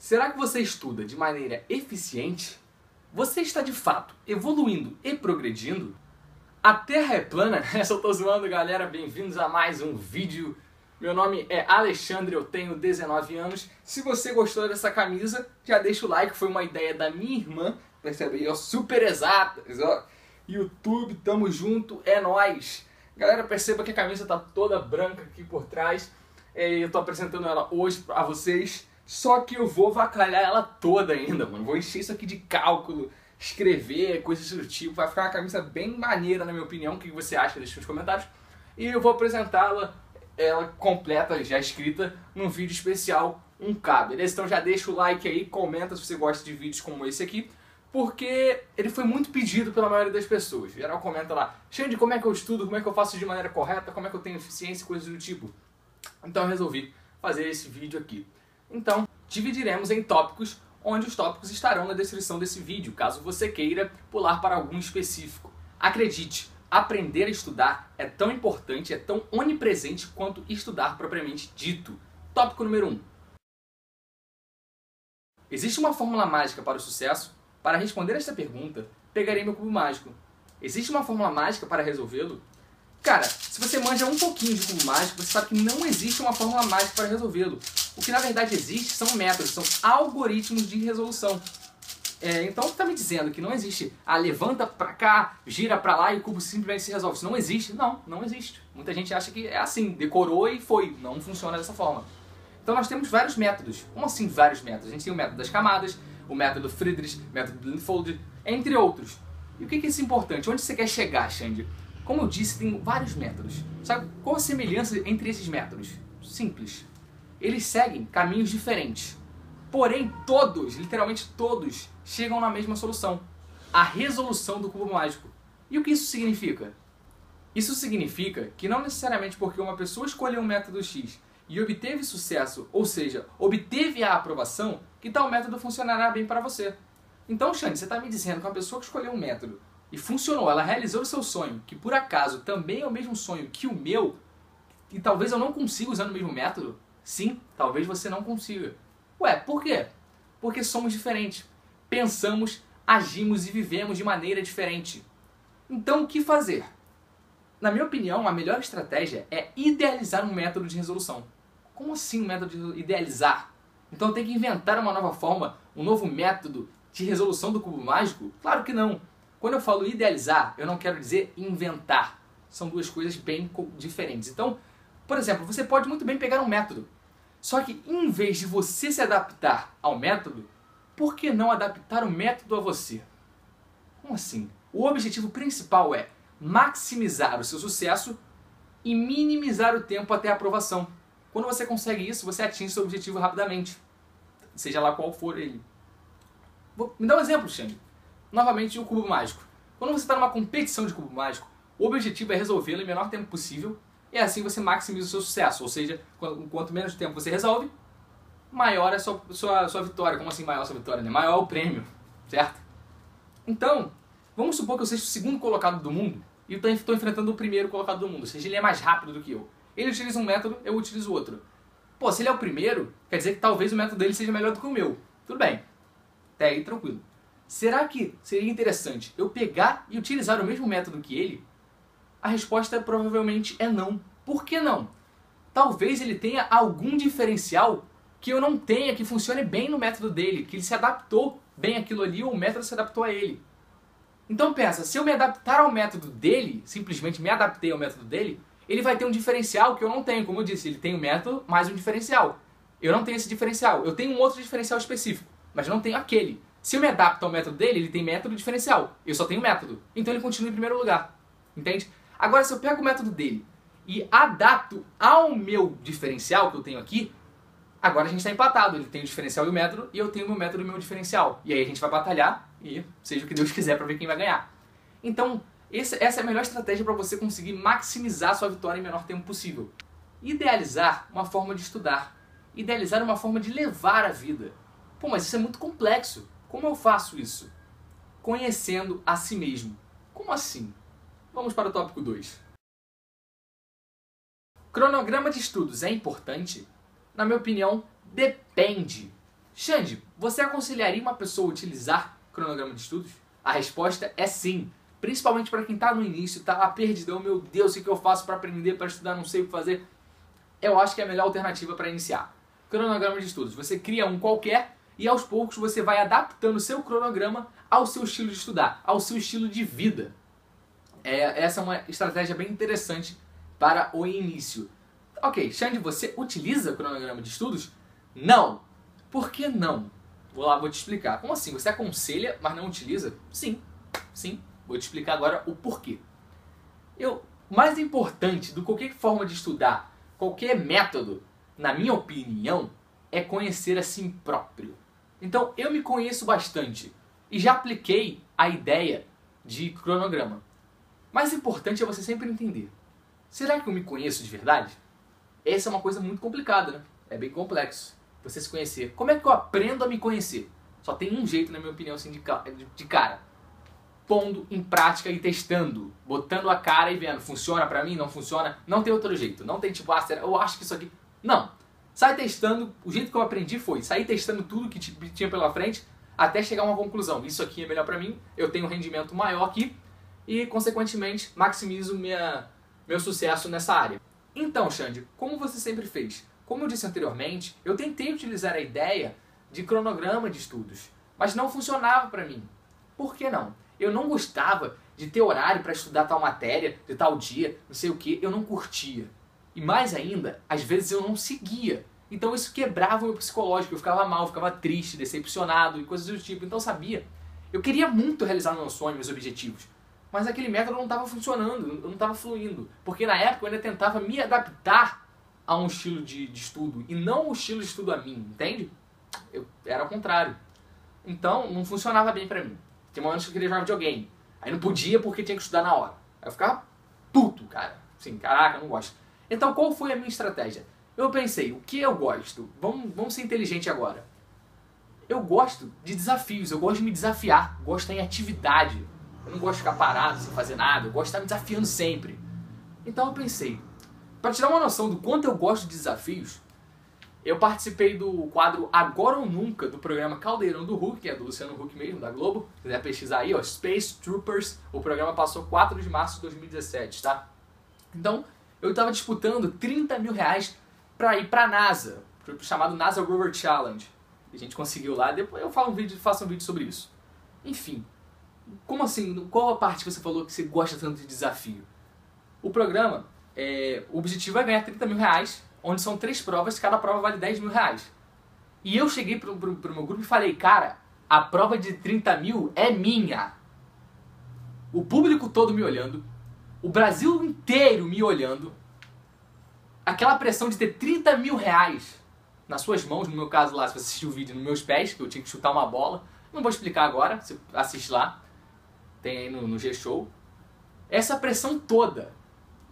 Será que você estuda de maneira eficiente? Você está de fato evoluindo e progredindo? A Terra é plana? Essa eu tô zoando, galera. Bem-vindos a mais um vídeo. Meu nome é Alexandre, eu tenho 19 anos. Se você gostou dessa camisa, já deixa o like, foi uma ideia da minha irmã. Percebe aí, ó, super exatas, ó. YouTube, tamo junto, é nóis. Galera, perceba que a camisa tá toda branca aqui por trás. Eu tô apresentando ela hoje pra vocês. Só que eu vou avacalhar ela toda ainda, mano. Vou encher isso aqui de cálculo, escrever, coisas do tipo. Vai ficar uma camisa bem maneira, na minha opinião. O que você acha? Deixa nos comentários. E eu vou apresentá-la, ela completa, já escrita, num vídeo especial 1K, beleza? Então já deixa o like aí, comenta se você gosta de vídeos como esse aqui, porque ele foi muito pedido pela maioria das pessoas. Em geral comenta lá, Xande, como é que eu estudo, como é que eu faço de maneira correta, como é que eu tenho eficiência, coisas do tipo. Então eu resolvi fazer esse vídeo aqui. Então, dividiremos em tópicos, onde os tópicos estarão na descrição desse vídeo, caso você queira pular para algum específico. Acredite, aprender a estudar é tão importante, é tão onipresente quanto estudar propriamente dito. Tópico número 1. Existe uma fórmula mágica para o sucesso? Para responder esta pergunta, pegarei meu cubo mágico. Existe uma fórmula mágica para resolvê-lo? Cara, se você manja um pouquinho de cubo mágico, você sabe que não existe uma fórmula mágica para resolvê-lo. O que na verdade existe são métodos, são algoritmos de resolução. Então você está me dizendo que não existe, levanta pra cá, gira pra lá e o cubo simplesmente se resolve. Isso não existe? Não, não existe. Muita gente acha que é assim, decorou e foi. Não funciona dessa forma. Então nós temos vários métodos. Como assim vários métodos? A gente tem o método das camadas, o método Friedrich, o método Blindfold, entre outros. E o que é isso importante? Onde você quer chegar, Xande? Como eu disse, tem vários métodos. Sabe qual a semelhança entre esses métodos? Simples. Eles seguem caminhos diferentes. Porém, todos, literalmente todos, chegam na mesma solução. A resolução do cubo mágico. E o que isso significa? Isso significa que não necessariamente porque uma pessoa escolheu um método X e obteve sucesso, ou seja, obteve a aprovação, que tal método funcionará bem para você. Então, Xande, você está me dizendo que uma pessoa que escolheu um método e funcionou, ela realizou o seu sonho, que por acaso também é o mesmo sonho que o meu, e talvez eu não consiga usando o mesmo método? Sim, talvez você não consiga. Ué, por quê? Porque somos diferentes. Pensamos, agimos e vivemos de maneira diferente. Então, o que fazer? Na minha opinião, a melhor estratégia é idealizar um método de resolução. Como assim um método de idealizar? Então eu tenho que inventar uma nova forma, um novo método de resolução do cubo mágico? Claro que não. Quando eu falo idealizar, eu não quero dizer inventar. São duas coisas bem diferentes. Então, por exemplo, você pode muito bem pegar um método. Só que em vez de você se adaptar ao método, por que não adaptar o método a você? Como assim? O objetivo principal é maximizar o seu sucesso e minimizar o tempo até a aprovação. Quando você consegue isso, você atinge seu objetivo rapidamente. Seja lá qual for ele. Me dá um exemplo, Xande. Novamente, o cubo mágico. Quando você está numa competição de cubo mágico, o objetivo é resolvê-lo em o menor tempo possível e assim você maximiza o seu sucesso. Ou seja, quanto menos tempo você resolve, maior é a sua vitória. Como assim maior a sua vitória? Né? Maior é o prêmio, certo? Então, vamos supor que eu seja o segundo colocado do mundo e eu estou enfrentando o primeiro colocado do mundo. Ou seja, ele é mais rápido do que eu. Ele utiliza um método, eu utilizo outro. Pô, se ele é o primeiro, quer dizer que talvez o método dele seja melhor do que o meu. Tudo bem. Até aí, tranquilo. Será que seria interessante eu pegar e utilizar o mesmo método que ele? A resposta provavelmente é não. Por que não? Talvez ele tenha algum diferencial que eu não tenha, que funcione bem no método dele, que ele se adaptou bem àquilo ali ou o método se adaptou a ele. Então pensa, se eu me adaptar ao método dele, simplesmente me adaptei ao método dele, ele vai ter um diferencial que eu não tenho. Como eu disse, ele tem um método mais um diferencial. Eu não tenho esse diferencial. Eu tenho um outro diferencial específico, mas não tenho aquele. Se eu me adapto ao método dele, ele tem método diferencial. Eu só tenho método. Então ele continua em primeiro lugar. Entende? Agora, se eu pego o método dele e adapto ao meu diferencial que eu tenho aqui, agora a gente está empatado. Ele tem o diferencial e o método, e eu tenho o meu método e o meu diferencial. E aí a gente vai batalhar e seja o que Deus quiser para ver quem vai ganhar. Então, essa é a melhor estratégia para você conseguir maximizar sua vitória em o menor tempo possível. Idealizar uma forma de estudar. Idealizar uma forma de levar a vida. Pô, mas isso é muito complexo. Como eu faço isso? Conhecendo a si mesmo. Como assim? Vamos para o tópico 2. Cronograma de estudos é importante? Na minha opinião, depende. Xande, você aconselharia uma pessoa a utilizar cronograma de estudos? A resposta é sim. Principalmente para quem está no início, está lá perdidão, meu Deus, o que eu faço para aprender, para estudar, não sei o que fazer. Eu acho que é a melhor alternativa para iniciar. Cronograma de estudos. Você cria um qualquer e aos poucos você vai adaptando o seu cronograma ao seu estilo de estudar, ao seu estilo de vida. Essa é uma estratégia bem interessante para o início. Ok, Xande, você utiliza cronograma de estudos? Não. Por que não? Vou te explicar. Como assim? Você aconselha, mas não utiliza? Sim. Vou te explicar agora o porquê. Mais importante do que qualquer forma de estudar, qualquer método, na minha opinião, é conhecer a si próprio. Então, eu me conheço bastante e já apliquei a ideia de cronograma. Mais importante é você sempre entender. Será que eu me conheço de verdade? Essa é uma coisa muito complicada, né? É bem complexo você se conhecer. Como é que eu aprendo a me conhecer? Só tem um jeito, na minha opinião, assim, de cara. Pondo em prática e testando. Botando a cara e vendo. Funciona pra mim? Não funciona? Não tem outro jeito. Não tem tipo, eu acho que isso aqui... Não. Sai testando. O jeito que eu aprendi foi sair testando tudo que tinha pela frente até chegar a uma conclusão. Isso aqui é melhor pra mim. Eu tenho um rendimento maior aqui. E, consequentemente, maximizo meu sucesso nessa área. Então, Xande, como você sempre fez? Como eu disse anteriormente, eu tentei utilizar a ideia de cronograma de estudos, mas não funcionava para mim. Por que não? Eu não gostava de ter horário para estudar tal matéria, de tal dia, não sei o que, eu não curtia. E mais ainda, às vezes eu não seguia. Então isso quebrava o meu psicológico, eu ficava mal, eu ficava triste, decepcionado e coisas do tipo. Então eu queria muito realizar meus sonhos, meus objetivos. Mas aquele método não estava funcionando, não estava fluindo. Porque na época eu ainda tentava me adaptar a um estilo de estudo e não o estilo de estudo a mim, entende? Era ao contrário. Então não funcionava bem pra mim. Tinha momentos que eu queria jogar videogame. Aí não podia porque tinha que estudar na hora. Aí eu ficava puto, cara. Assim, caraca, não gosto. Então qual foi a minha estratégia? Eu pensei, o que eu gosto? Vamos ser inteligente agora. Eu gosto de desafios, eu gosto de me desafiar, gosto de estar em atividade. Eu não gosto de ficar parado sem fazer nada, eu gosto de estar me desafiando sempre. Então eu pensei, para te dar uma noção do quanto eu gosto de desafios, eu participei do quadro Agora ou Nunca do programa Caldeirão do Hulk, que é do Luciano Huck mesmo, da Globo. Se quiser pesquisar aí, ó, Space Troopers. O programa passou 4 de março de 2017, tá? Então, eu estava disputando 30 mil reais para ir para a NASA, chamado NASA Rover Challenge. A gente conseguiu lá, depois eu faço um vídeo sobre isso. Enfim, como assim? Qual a parte que você falou que você gosta tanto de desafio? O programa, o objetivo é ganhar 30 mil reais, onde são 3 provas, cada prova vale 10 mil reais. E eu cheguei pro meu grupo e falei, cara, a prova de 30 mil é minha. O público todo me olhando, o Brasil inteiro me olhando, aquela pressão de ter 30 mil reais nas suas mãos, no meu caso lá, se você assistiu o vídeo, nos meus pés, que eu tinha que chutar uma bola. Não vou explicar agora, você assiste lá, tem aí no G-Show. Essa pressão toda.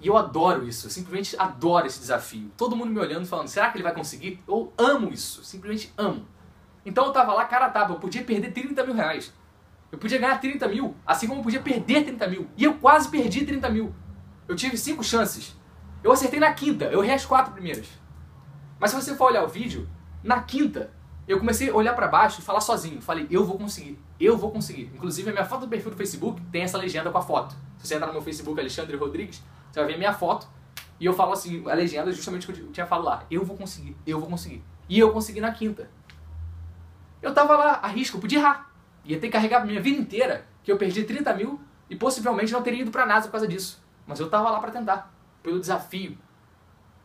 E eu adoro isso, eu simplesmente adoro esse desafio. Todo mundo me olhando falando, será que ele vai conseguir? Eu amo isso, simplesmente amo. Então eu tava lá, cara a tapa, eu podia perder 30 mil reais. Eu podia ganhar 30 mil, assim como eu podia perder 30 mil. E eu quase perdi 30 mil. Eu tive 5 chances. Eu acertei na quinta, eu errei as 4 primeiras. Mas se você for olhar o vídeo, na quinta, eu comecei a olhar pra baixo e falar sozinho. Falei, eu vou conseguir, eu vou conseguir. Inclusive a minha foto do perfil do Facebook tem essa legenda com a foto. Se você entrar no meu Facebook, Alexandre Rodrigues, você vai ver a minha foto e eu falo assim, a legenda justamente o que eu tinha falado lá. Eu vou conseguir, eu vou conseguir. E eu consegui na quinta. Eu tava lá, a risco, eu podia errar. Ia ter que carregar a minha vida inteira, que eu perdi 30 mil e possivelmente não teria ido pra NASA por causa disso. Mas eu tava lá pra tentar, pelo desafio.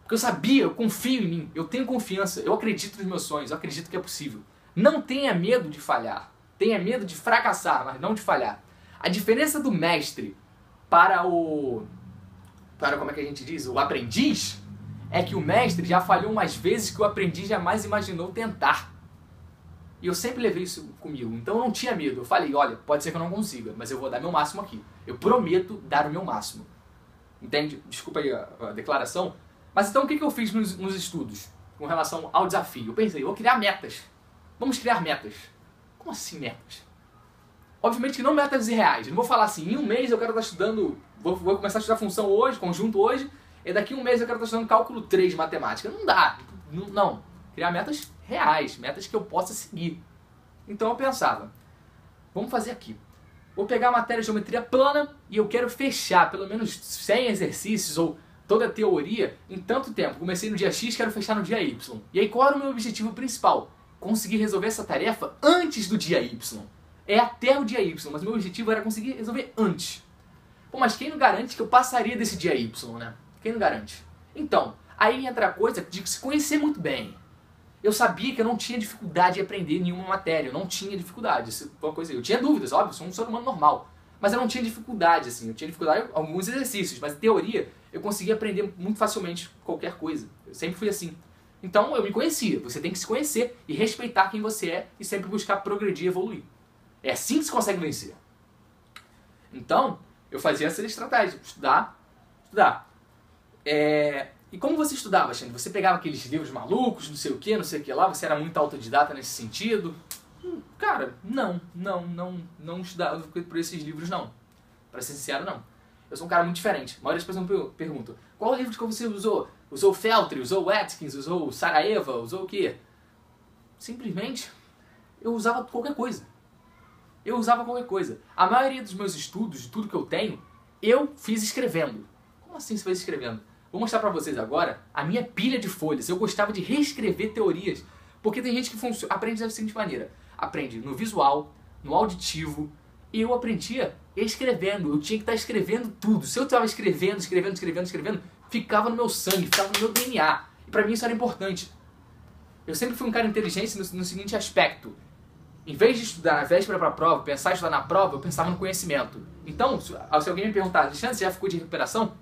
Porque eu sabia, eu confio em mim, eu tenho confiança, eu acredito nos meus sonhos, eu acredito que é possível. Não tenha medo de falhar. Tenha medo de fracassar, mas não de falhar. A diferença do mestre para como é que a gente diz? O aprendiz, é que o mestre já falhou umas vezes que o aprendiz jamais imaginou tentar. E eu sempre levei isso comigo, então eu não tinha medo. Eu falei, olha, pode ser que eu não consiga, mas eu vou dar meu máximo aqui. Eu prometo dar o meu máximo. Entende? Desculpa aí a declaração. Mas então o que eu fiz nos estudos com relação ao desafio? Eu pensei, eu vou criar metas. Vamos criar metas. Como assim metas? Obviamente que não metas irreais. Eu não vou falar assim, em um mês eu quero estar estudando, vou começar a estudar função hoje, conjunto hoje, e daqui a um mês eu quero estar estudando cálculo 3 de matemática. Não dá. Não. Criar metas reais, metas que eu possa seguir. Então eu pensava, vamos fazer aqui. Vou pegar a matéria de geometria plana e eu quero fechar pelo menos 100 exercícios ou toda a teoria em tanto tempo. Comecei no dia X, quero fechar no dia Y. E aí qual era o meu objetivo principal? Conseguir resolver essa tarefa antes do dia Y. É até o dia Y, mas o meu objetivo era conseguir resolver antes. Pô, mas quem não garante que eu passaria desse dia Y, né? Quem não garante? Então, aí entra a coisa de se conhecer muito bem. Eu sabia que eu não tinha dificuldade em aprender nenhuma matéria, eu não tinha dificuldade, isso foi uma coisa, eu tinha dúvidas, óbvio, eu sou um ser humano normal, mas eu não tinha dificuldade, assim, eu tinha dificuldade em alguns exercícios, mas em teoria eu conseguia aprender muito facilmente qualquer coisa, eu sempre fui assim. Então eu me conhecia, você tem que se conhecer e respeitar quem você é e sempre buscar progredir e evoluir. É assim que se consegue vencer. Então, eu fazia essa estratégia, estudar. E como você estudava, Xande? Você pegava aqueles livros malucos, não sei o que lá, você era muito autodidata nesse sentido? Cara, não estudava por esses livros, não. Pra ser sincero, não. Eu sou um cara muito diferente. A maioria das pessoas me perguntam, qual livro que você usou? Usou Feltri, usou Atkins, usou Saraiva, usou o quê? Simplesmente, eu usava qualquer coisa. A maioria dos meus estudos, de tudo que eu tenho, eu fiz escrevendo. Como assim você fez escrevendo? Vou mostrar pra vocês agora a minha pilha de folhas. Eu gostava de reescrever teorias, porque tem gente que aprende da seguinte maneira. Aprende no visual, no auditivo, e eu aprendia escrevendo. Eu tinha que estar escrevendo tudo. Se eu estava escrevendo, ficava no meu sangue, ficava no meu DNA. E pra mim isso era importante. Eu sempre fui um cara inteligente no seguinte aspecto. Em vez de estudar na véspera para a prova, pensar em estudar na prova, eu pensava no conhecimento. Então, se alguém me perguntar, Alexandre, você já ficou de recuperação?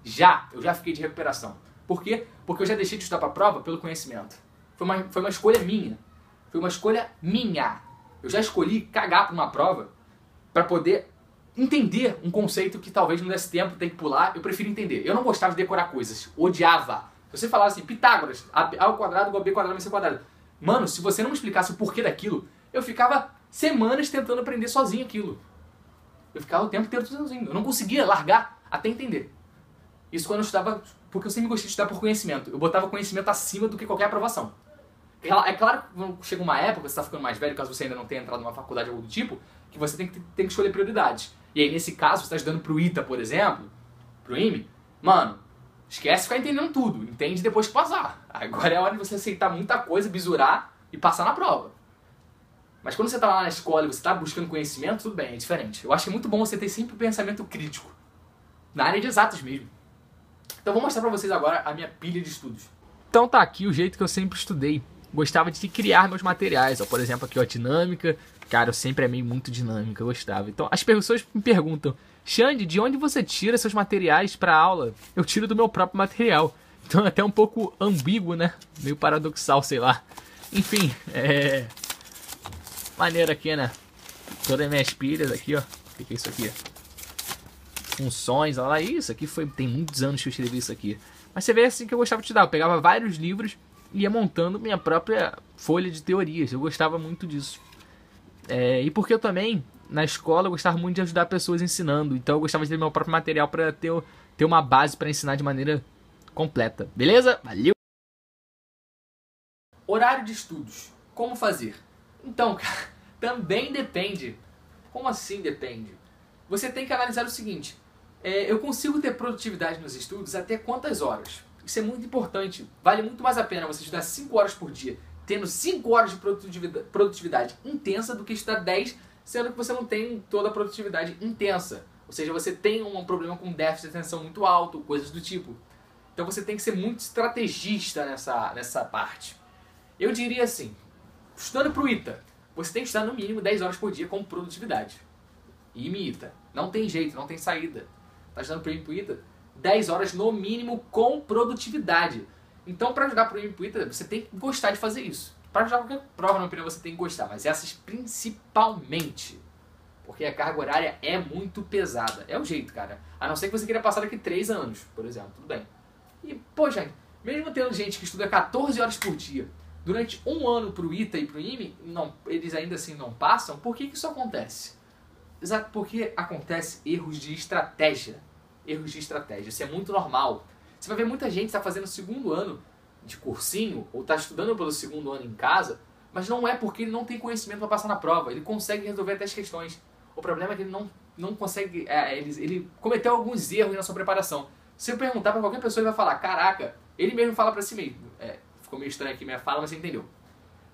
Eu já fiquei de recuperação. Por quê? Porque eu já deixei de estudar para a prova pelo conhecimento. Foi uma escolha minha. Eu já escolhi cagar para uma prova para poder entender um conceito que talvez não desse tempo, tem que pular. Eu prefiro entender. Eu não gostava de decorar coisas. Odiava. Se você falava assim, Pitágoras, A ao quadrado igual a B quadrado mais C quadrado. Mano, se você não me explicasse o porquê daquilo, eu ficava semanas tentando aprender sozinho aquilo. Eu ficava o tempo inteiro sozinho. Eu não conseguia largar até entender. Isso quando eu estudava, porque eu sempre gostei de estudar por conhecimento. Eu botava conhecimento acima do que qualquer aprovação. É claro que quando chega uma época, você está ficando mais velho, caso você ainda não tenha entrado numa faculdade ou algo do tipo, que você tem que escolher prioridades. E aí, nesse caso, você está estudando pro ITA, por exemplo, pro IME, mano, esquece ficar entendendo tudo. Entende depois que passar. Agora é a hora de você aceitar muita coisa, bisurar e passar na prova. Mas quando você está lá na escola e você está buscando conhecimento, tudo bem, é diferente. Eu acho que é muito bom você ter sempre um pensamento crítico. Na área de exatas mesmo. Então vou mostrar pra vocês agora a minha pilha de estudos. Então tá aqui o jeito que eu sempre estudei. Gostava de criar meus materiais. Ó, por exemplo, aqui ó, dinâmica. Cara, eu sempre amei muito dinâmica, eu gostava. Então as pessoas me perguntam, Xande, de onde você tira seus materiais pra aula? Eu tiro do meu próprio material. Então é até um pouco ambíguo, né? Meio paradoxal, sei lá. Enfim, maneiro aqui, né? Todas as minhas pilhas aqui, ó. O que é isso aqui? Funções, olha lá. Isso aqui tem muitos anos que eu escrevi isso aqui. Mas você vê assim que eu gostava de estudar. Eu pegava vários livros e ia montando minha própria folha de teorias. Eu gostava muito disso. E porque eu também, na escola, eu gostava muito de ajudar pessoas ensinando. Então eu gostava de ter meu próprio material para ter uma base para ensinar de maneira completa. Beleza? Valeu! Horário de estudos. Como fazer? Então, cara, também depende. Como assim depende? Você tem que analisar o seguinte. Eu consigo ter produtividade nos estudos até quantas horas? Isso é muito importante. Vale muito mais a pena você estudar 5 horas por dia, tendo 5 horas de produtividade intensa, do que estudar 10, sendo que você não tem toda a produtividade intensa. Ou seja, você tem um problema com déficit de atenção muito alto, coisas do tipo. Então você tem que ser muito estrategista nessa parte. Eu diria assim, estudando para o ITA, você tem que estudar no mínimo 10 horas por dia com produtividade. E ITA, não tem jeito, não tem saída. Está estudando para o ITA, 10 horas no mínimo com produtividade. Então, para ajudar para o ITA, você tem que gostar de fazer isso. Para ajudar qualquer prova, na minha opinião, você tem que gostar, mas essas principalmente. Porque a carga horária é muito pesada. É o jeito, cara. A não ser que você queira passar daqui 3 anos, por exemplo, tudo bem. E, pô, gente, mesmo tendo gente que estuda 14 horas por dia, durante um ano pro ITA e pro IME, eles ainda assim não passam, por que isso acontece? Exato, porque acontece erros de estratégia. Erros de estratégia, isso é muito normal. Você vai ver muita gente que está fazendo o segundo ano de cursinho, ou está estudando pelo segundo ano em casa, Mas não é porque ele não tem conhecimento para passar na prova. Ele consegue resolver até as questões. O problema é que ele não consegue... ele cometeu alguns erros na sua preparação. Se eu perguntar para qualquer pessoa, ele vai falar, caraca, ele mesmo fala para si mesmo. Ficou meio estranho aqui minha fala, mas você entendeu.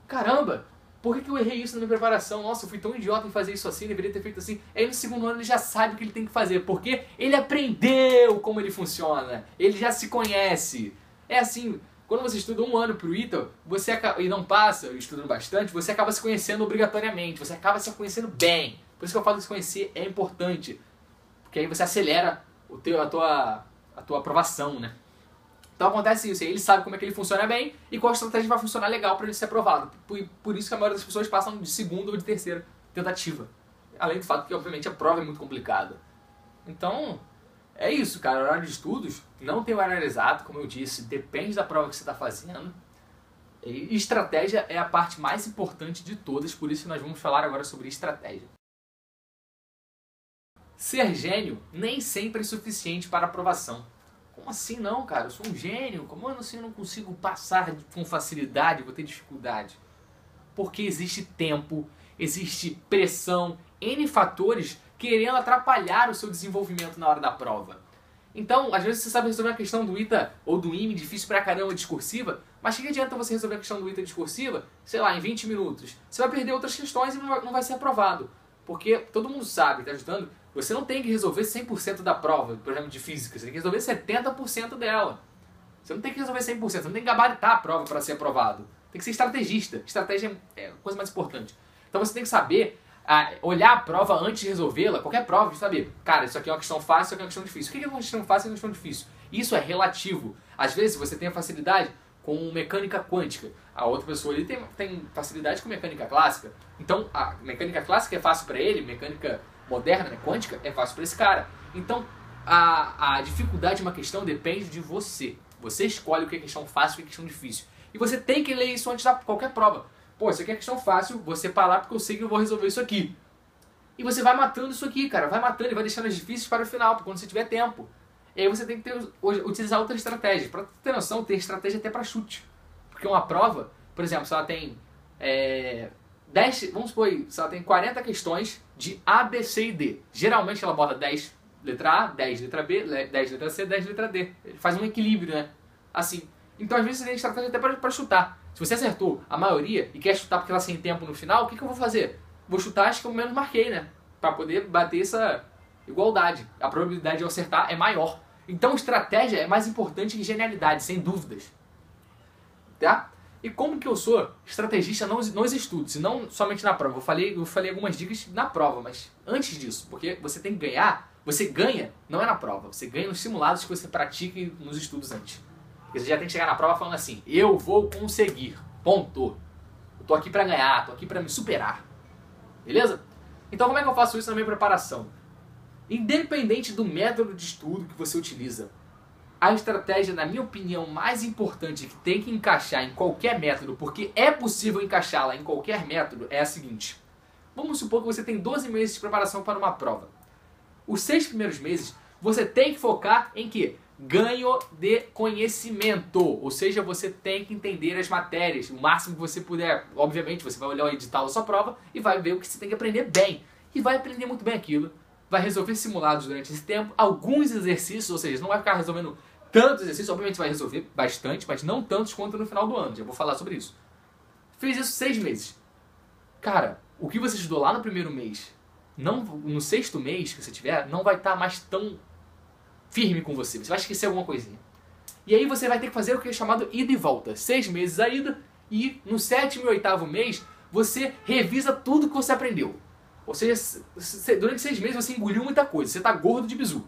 Caramba, por que eu errei isso na minha preparação? Nossa, eu fui tão idiota em fazer isso assim, deveria ter feito assim. Aí no segundo ano ele já sabe o que ele tem que fazer, porque ele aprendeu como ele funciona. Ele já se conhece. É assim, quando você estuda um ano pro ITA, e não passa, estudando bastante, você acaba se conhecendo obrigatoriamente, você acaba se conhecendo bem. Por isso que eu falo que se conhecer é importante, porque aí você acelera a tua aprovação, né? Então acontece isso, ele sabe como é que ele funciona bem e qual estratégia vai funcionar legal para ele ser aprovado. Por isso que a maioria das pessoas passam de segunda ou de terceira tentativa. Além do fato que, obviamente, a prova é muito complicada. Então, é isso, cara. O horário de estudos não tem horário exato, como eu disse, depende da prova que você está fazendo. E estratégia é a parte mais importante de todas, por isso que nós vamos falar agora sobre estratégia. Ser gênio nem sempre é suficiente para aprovação. Como assim não, cara? Eu sou um gênio. Como assim eu não consigo passar com facilidade, vou ter dificuldade? Porque existe tempo, existe pressão, N fatores querendo atrapalhar o seu desenvolvimento na hora da prova. Então, às vezes você sabe resolver a questão do ITA ou do IME difícil pra caramba discursiva, mas que adianta você resolver a questão do ITA discursiva, sei lá, em 20 minutos? Você vai perder outras questões e não vai ser aprovado. Porque todo mundo sabe, tá ajudando? Você não tem que resolver 100% da prova, por exemplo, de física. Você tem que resolver 70% dela. Você não tem que resolver 100%. Você não tem que gabaritar a prova para ser aprovado. Tem que ser estrategista. Estratégia é a coisa mais importante. Então você tem que saber olhar a prova antes de resolvê-la. Qualquer prova, de saber, cara, isso aqui é uma questão fácil, isso aqui é uma questão difícil. O que é uma questão fácil e uma questão difícil? Isso é relativo. Às vezes você tem a facilidade com mecânica quântica. A outra pessoa ali tem facilidade com mecânica clássica. Então a mecânica clássica é fácil para ele, mecânica moderna, né, quântica, é fácil para esse cara. Então, a dificuldade de uma questão depende de você. Você escolhe o que é questão fácil e o que é questão difícil. E você tem que ler isso antes de qualquer prova. Pô, isso aqui é questão fácil, vou separar porque eu sei que eu vou resolver isso aqui. E você vai matando isso aqui, cara. Vai matando e vai deixando as difíceis para o final, quando você tiver tempo. E aí você tem que utilizar outras estratégias. Para ter noção, tem estratégia até para chute. Porque uma prova, por exemplo, se ela tem 10, vamos supor aí, se ela tem 40 questões de A, B, C e D. Geralmente ela bota 10 letra A, 10 letra B, 10 letra C, 10 letra D. Ele faz um equilíbrio, né? Assim. Então às vezes você tem estratégia até para chutar. Se você acertou a maioria e quer chutar porque ela sem tempo no final, o que eu vou fazer? Vou chutar as que eu menos marquei, né? Para poder bater essa igualdade. A probabilidade de eu acertar é maior. Então estratégia é mais importante que genialidade, sem dúvidas. Tá? E como que eu sou estrategista nos estudos, e não somente na prova. Eu falei algumas dicas na prova, mas antes disso, porque você tem que ganhar, você ganha, não é na prova, você ganha nos simulados que você pratica nos estudos antes. Porque você já tem que chegar na prova falando assim, eu vou conseguir, ponto. Eu tô aqui pra ganhar, tô aqui pra me superar. Beleza? Então como é que eu faço isso na minha preparação? Independente do método de estudo que você utiliza, a estratégia, na minha opinião, mais importante que tem que encaixar em qualquer método, porque é possível encaixá-la em qualquer método, é a seguinte. Vamos supor que você tem 12 meses de preparação para uma prova. Os 6 primeiros meses, você tem que focar em quê? Ganho de conhecimento. Ou seja, você tem que entender as matérias, o máximo que você puder. Obviamente, você vai olhar o edital da sua prova e vai ver o que você tem que aprender bem. E vai aprender muito bem aquilo. Vai resolver simulados durante esse tempo, alguns exercícios, ou seja, não vai ficar resolvendo tantos exercícios, obviamente você vai resolver bastante, mas não tantos quanto no final do ano, já vou falar sobre isso. Fiz isso 6 meses. Cara, o que você estudou lá no primeiro mês, no 6º mês que você tiver, não vai estar mais tão firme com você, você vai esquecer alguma coisinha. E aí você vai ter que fazer o que é chamado ida e volta, 6 meses a ida, e no 7º e 8º mês, você revisa tudo que você aprendeu. Ou seja, durante 6 meses você engoliu muita coisa, você está gordo de bizu.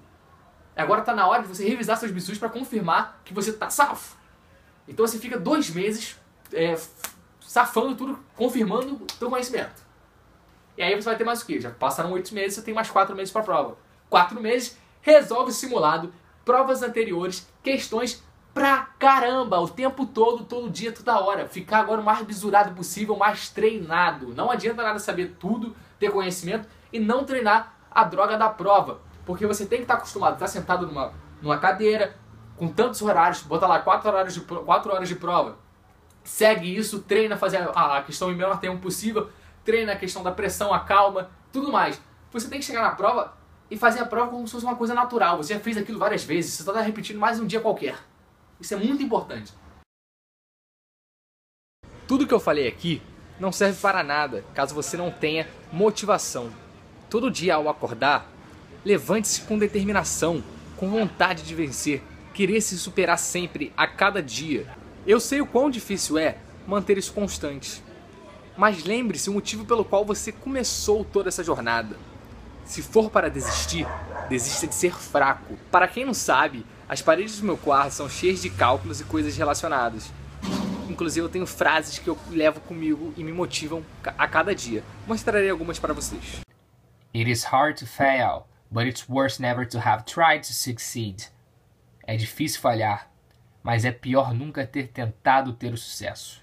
Agora está na hora de você revisar seus bizus para confirmar que você está safo. Então você fica 2 meses safando tudo, confirmando o seu conhecimento. E aí você vai ter mais o quê? Já passaram 8 meses, você tem mais 4 meses para a prova. 4 meses, resolve o simulado, provas anteriores, questões pra caramba, o tempo todo, todo dia, toda hora. Ficar agora o mais bisurado possível, mais treinado. Não adianta nada saber tudo, ter conhecimento e não treinar a droga da prova. Porque você tem que estar acostumado a estar sentado numa cadeira, com tantos horários, botar lá 4 horas de prova. segue isso, treina fazer a questão em menor tempo possível, treina a questão da pressão, a calma, tudo mais. Você tem que chegar na prova e fazer a prova como se fosse uma coisa natural. Você já fez aquilo várias vezes, você está repetindo mais um dia qualquer. Isso é muito importante. Tudo que eu falei aqui não serve para nada caso você não tenha motivação. Todo dia ao acordar, levante-se com determinação, com vontade de vencer, querer se superar sempre, a cada dia. Eu sei o quão difícil é manter isso constante. Mas lembre-se o motivo pelo qual você começou toda essa jornada. Se for para desistir, desista de ser fraco. Para quem não sabe, as paredes do meu quarto são cheias de cálculos e coisas relacionadas. Inclusive eu tenho frases que eu levo comigo e me motivam a cada dia. Mostrarei algumas para vocês. It is hard to fail, but it's worse never to have tried to succeed. É difícil falhar, mas é pior nunca ter tentado ter o sucesso.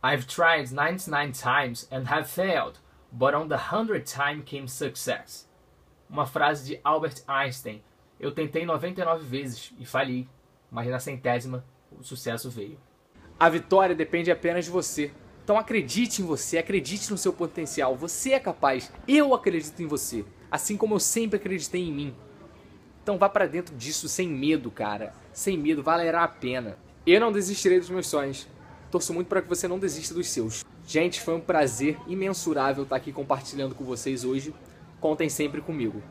I've tried 99 times and have failed, but on the 100th time came success. Uma frase de Albert Einstein. Eu tentei 99 vezes e falhei, mas na 100ª o sucesso veio. A vitória depende apenas de você. Então acredite em você, acredite no seu potencial. Você é capaz. Eu acredito em você, assim como eu sempre acreditei em mim. Então vá pra dentro disso sem medo, cara. Sem medo, valerá a pena. Eu não desistirei dos meus sonhos. Torço muito para que você não desista dos seus. Gente, foi um prazer imensurável estar aqui compartilhando com vocês hoje. Contem sempre comigo.